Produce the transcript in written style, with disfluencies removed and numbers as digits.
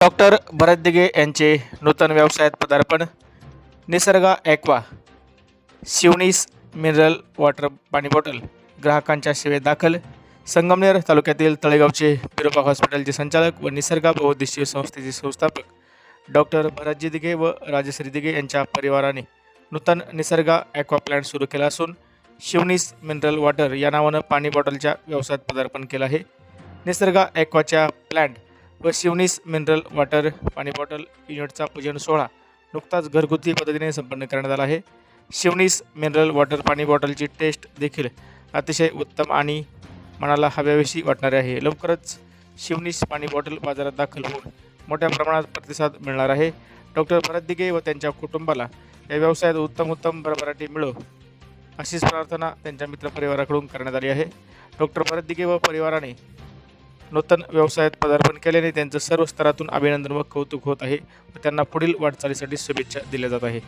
Doctor भरत दिघे यांचे नूतन व्यवसायात पदार्पण. निसर्गा ॲक्वा शिवनीस मिनरल वॉटर पाणी बॉटल ग्राहकांच्या सेवेत दाखल. संगमनेर तालुक्यातील तळेगावचे बिरोबा हॉस्पिटलचे संचालक व निसर्गा बहुउद्देशीय संस्थेचे संस्थापक डॉक्टर भरतजी दिघे व राजश्री दिघे यांच्या परिवाराने नूतन निसर्गा ॲक्वा प्लांट सुरू केला असून शिवनीस मिनरल वॉटर या नावानं पाणी बॉटलच्या व्यवसायात पदार्पण केलं आहे. निसर्गा ॲक्वाच्या प्लांट व शिवनीस मिनरल वॉटर पाणी बॉटल युनिटचा पूजन सोहळा नुकताच घरगुती पद्धतीने संपन्न करण्यात आला आहे. शिवनीस मिनरल वॉटर पाणी बॉटलची टेस्ट देखील अतिशय उत्तम आणि मनाला हव्याविषयी वाटणारे आहे. लवकरच शिवनीस पाणी बॉटल बाजारात दाखल होऊन मोठ्या प्रमाणात प्रतिसाद मिळणार आहे. डॉक्टर भरत दिघे व त्यांच्या कुटुंबाला या व्यवसायात उत्तम भरभराटी मिळो अशीच प्रार्थना त्यांच्या मित्रपरिवाराकडून करण्यात आली आहे. डॉक्टर भरत दिघे व परिवाराने नूतन व्यवसायात पदार्पण केल्याने त्यांचं सर्व स्तरातून अभिनंदन व कौतुक होत आहे व त्यांना पुढील वाटचालीसाठी शुभेच्छा दिल्या जात आहे.